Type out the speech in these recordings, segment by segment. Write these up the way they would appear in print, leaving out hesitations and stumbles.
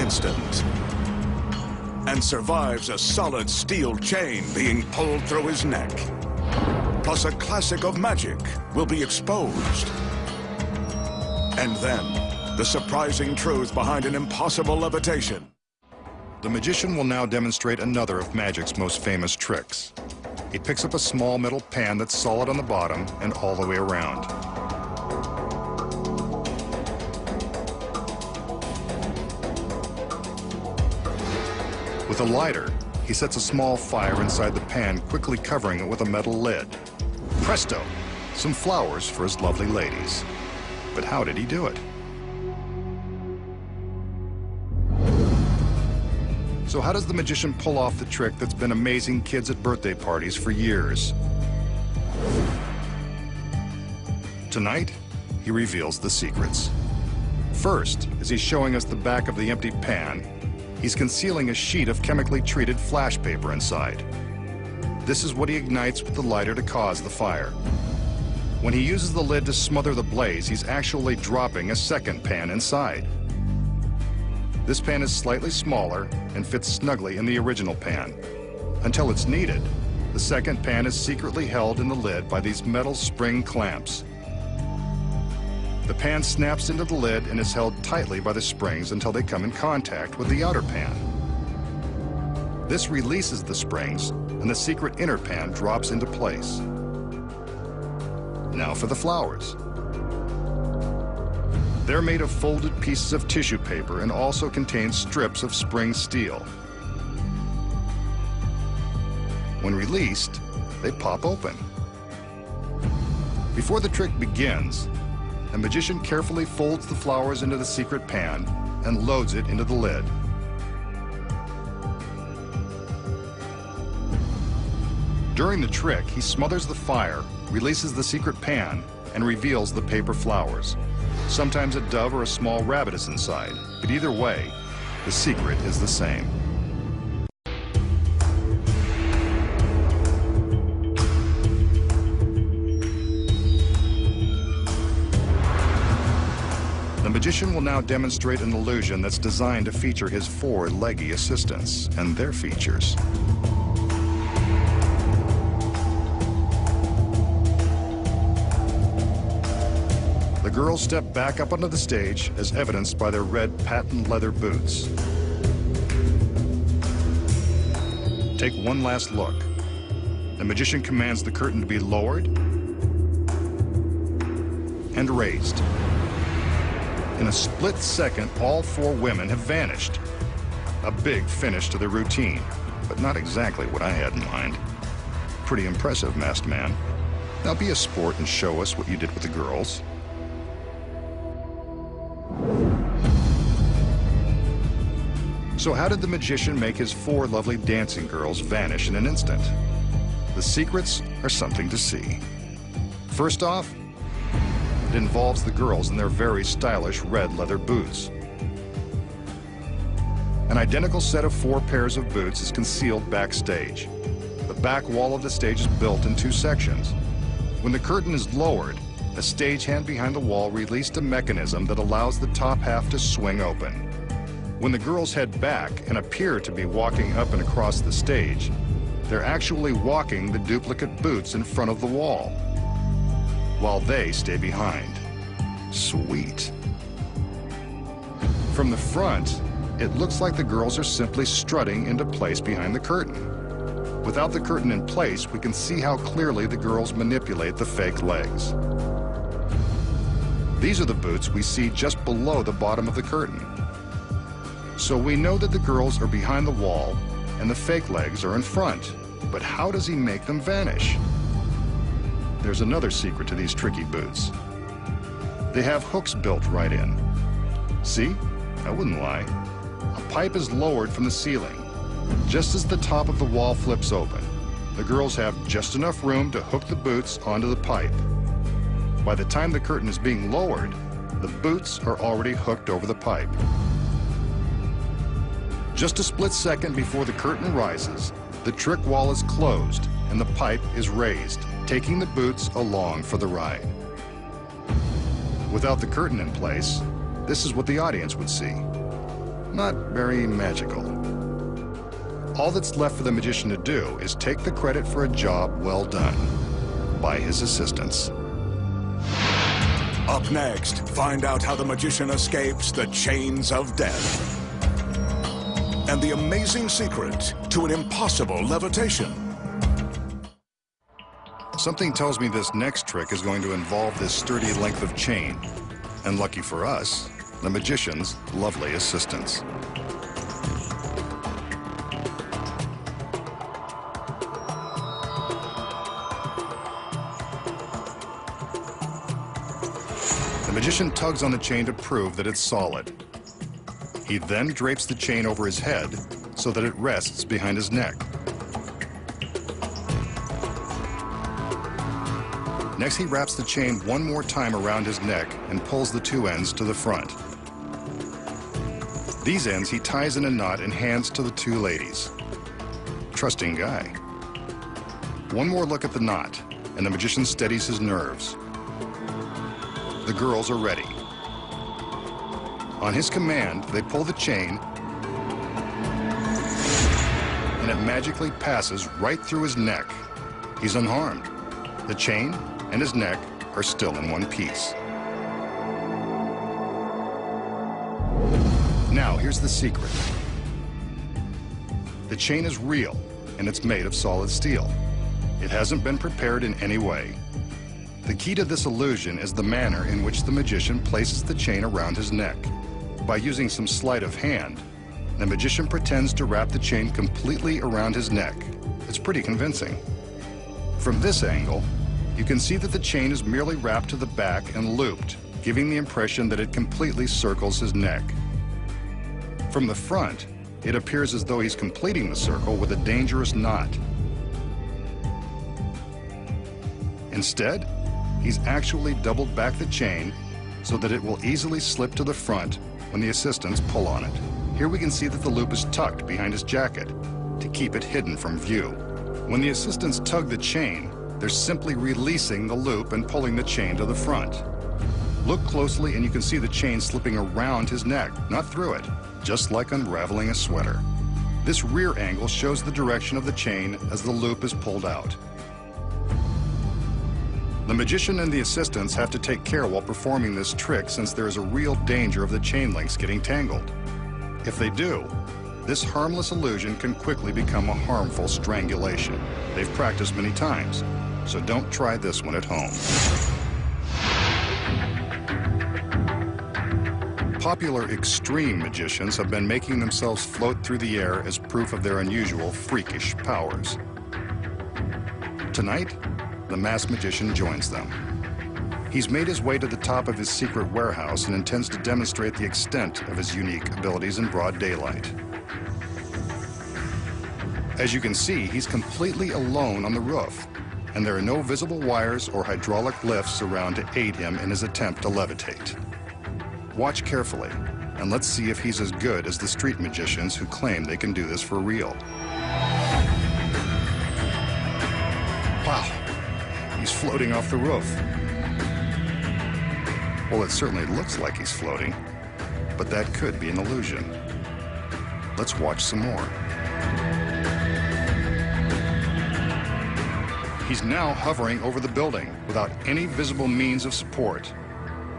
instant and survives a solid steel chain being pulled through his neck. Plus a classic of magic will be exposed. And then, the surprising truth behind an impossible levitation. The magician will now demonstrate another of magic's most famous tricks. He picks up a small metal pan that's solid on the bottom and all the way around. With a lighter, he sets a small fire inside the pan, quickly covering it with a metal lid. Presto! Some flowers for his lovely ladies. But how did he do it? So how does the magician pull off the trick that's been amazing kids at birthday parties for years? Tonight, he reveals the secrets. First, as he's showing us the back of the empty pan, he's concealing a sheet of chemically treated flash paper inside. This is what he ignites with the lighter to cause the fire. When he uses the lid to smother the blaze, he's actually dropping a second pan inside. This pan is slightly smaller and fits snugly in the original pan. Until it's needed, the second pan is secretly held in the lid by these metal spring clamps. The pan snaps into the lid and is held tightly by the springs until they come in contact with the outer pan. This releases the springs, and the secret inner pan drops into place. Now for the flowers. They're made of folded pieces of tissue paper and also contain strips of spring steel. When released, they pop open. Before the trick begins, the magician carefully folds the flowers into the secret pan and loads it into the lid. During the trick, he smothers the fire, releases the secret pan, and reveals the paper flowers. Sometimes a dove or a small rabbit is inside, but either way, the secret is the same. The magician will now demonstrate an illusion that's designed to feature his four leggy assistants and their features. The girls step back up onto the stage as evidenced by their red patent leather boots. Take one last look. The magician commands the curtain to be lowered and raised. In a split second, all four women have vanished. A big finish to their routine, but not exactly what I had in mind. Pretty impressive, masked man. Now be a sport and show us what you did with the girls. So how did the magician make his four lovely dancing girls vanish in an instant? The secrets are something to see. First off, it involves the girls in their very stylish red leather boots. An identical set of 4 pairs of boots is concealed backstage. The back wall of the stage is built in 2 sections. When the curtain is lowered, a stagehand behind the wall released a mechanism that allows the top half to swing open. When the girls head back and appear to be walking up and across the stage, they're actually walking the duplicate boots in front of the wall, while they stay behind. Sweet. From the front, it looks like the girls are simply strutting into place behind the curtain. Without the curtain in place, we can see how clearly the girls manipulate the fake legs. These are the boots we see just below the bottom of the curtain. So we know that the girls are behind the wall and the fake legs are in front. But how does he make them vanish? There's another secret to these tricky boots. They have hooks built right in. See? I wouldn't lie. A pipe is lowered from the ceiling. Just as the top of the wall flips open, the girls have just enough room to hook the boots onto the pipe. By the time the curtain is being lowered, the boots are already hooked over the pipe. Just a split second before the curtain rises, the trick wall is closed and the pipe is raised, taking the boots along for the ride. Without the curtain in place, this is what the audience would see. not very magical. All that's left for the magician to do is take the credit for a job well done by his assistants. Up next, find out how the magician escapes the chains of death and the amazing secret to an impossible levitation. Something tells me this next trick is going to involve this sturdy length of chain, and lucky for us, the magician's lovely assistants. The magician tugs on the chain to prove that it's solid. He then drapes the chain over his head so that it rests behind his neck. Next, he wraps the chain one more time around his neck and pulls the two ends to the front. These ends he ties in a knot and hands to the two ladies. Trusting guy. One more look at the knot, and the magician steadies his nerves. The girls are ready. On his command, they pull the chain, and it magically passes right through his neck. He's unharmed. The chain and his neck are still in one piece. Now, here's the secret. The chain is real, and it's made of solid steel. It hasn't been prepared in any way. The key to this illusion is the manner in which the magician places the chain around his neck. By using some sleight of hand, the magician pretends to wrap the chain completely around his neck. It's pretty convincing. From this angle, you can see that the chain is merely wrapped to the back and looped, giving the impression that it completely circles his neck. From the front, it appears as though he's completing the circle with a dangerous knot. Instead, he's actually doubled back the chain so that it will easily slip to the front when the assistants pull on it. Here we can see that the loop is tucked behind his jacket to keep it hidden from view. When the assistants tug the chain, they're simply releasing the loop and pulling the chain to the front. Look closely and you can see the chain slipping around his neck, not through it, just like unraveling a sweater. This rear angle shows the direction of the chain as the loop is pulled out. The magician and the assistants have to take care while performing this trick since there is a real danger of the chain links getting tangled. If they do, this harmless illusion can quickly become a harmful strangulation. They've practiced many times, so don't try this one at home. Popular extreme magicians have been making themselves float through the air as proof of their unusual freakish powers. Tonight, the masked magician joins them. He's made his way to the top of his secret warehouse and intends to demonstrate the extent of his unique abilities in broad daylight. As you can see, he's completely alone on the roof, and there are no visible wires or hydraulic lifts around to aid him in his attempt to levitate. Watch carefully, and let's see if he's as good as the street magicians who claim they can do this for real. Wow, he's floating off the roof. Well, it certainly looks like he's floating, but that could be an illusion. Let's watch some more. He's now hovering over the building without any visible means of support.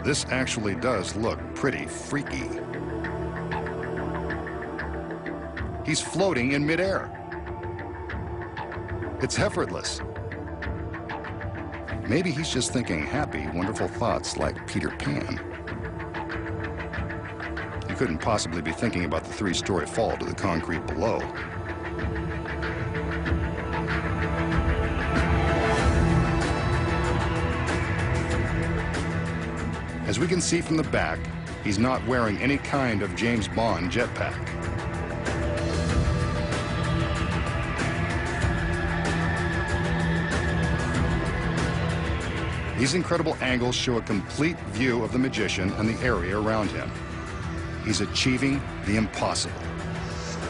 This actually does look pretty freaky. He's floating in midair. It's effortless. Maybe he's just thinking happy, wonderful thoughts like Peter Pan. He couldn't possibly be thinking about the three-story fall to the concrete below. As we can see from the back, he's not wearing any kind of James Bond jetpack. These incredible angles show a complete view of the magician and the area around him. He's achieving the impossible.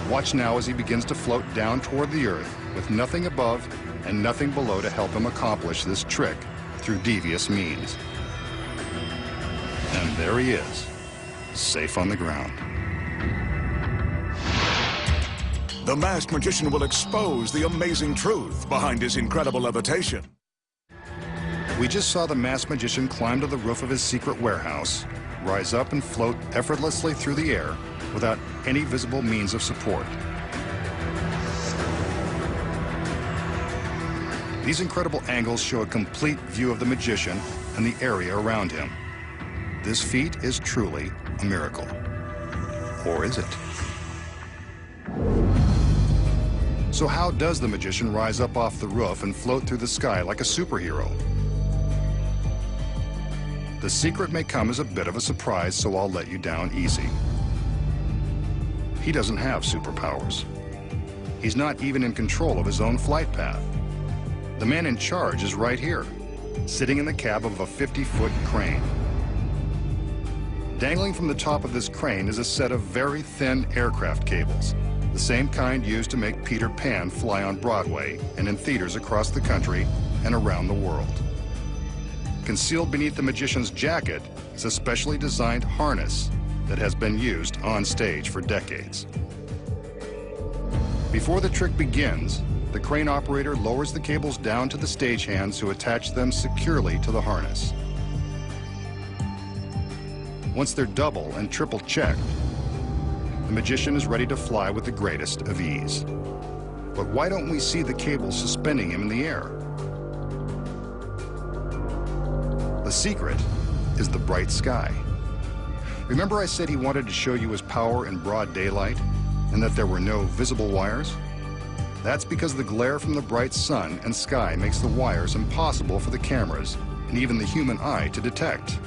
Watch now as he begins to float down toward the earth with nothing above and nothing below to help him accomplish this trick through devious means. And there he is, safe on the ground. The masked magician will expose the amazing truth behind his incredible levitation. We just saw the masked magician climb to the roof of his secret warehouse, rise up and float effortlessly through the air without any visible means of support. These incredible angles show a complete view of the magician and the area around him. This feat is truly a miracle. Or is it? So how does the magician rise up off the roof and float through the sky like a superhero? The secret may come as a bit of a surprise, so I'll let you down easy. He doesn't have superpowers. He's not even in control of his own flight path. The man in charge is right here, sitting in the cab of a 50-foot crane. Dangling from the top of this crane is a set of very thin aircraft cables, the same kind used to make Peter Pan fly on Broadway and in theaters across the country and around the world. Concealed beneath the magician's jacket is a specially designed harness that has been used on stage for decades. Before the trick begins, the crane operator lowers the cables down to the stagehands who attach them securely to the harness. Once they're double and triple checked, the magician is ready to fly with the greatest of ease. But why don't we see the cables suspending him in the air? The secret is the bright sky. Remember I said he wanted to show you his power in broad daylight and that there were no visible wires? That's because the glare from the bright sun and sky makes the wires impossible for the cameras and even the human eye to detect.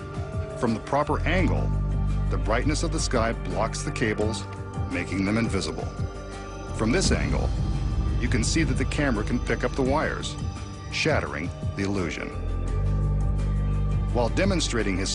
From the proper angle, the brightness of the sky blocks the cables, making them invisible. From this angle, you can see that the camera can pick up the wires, shattering the illusion. While demonstrating his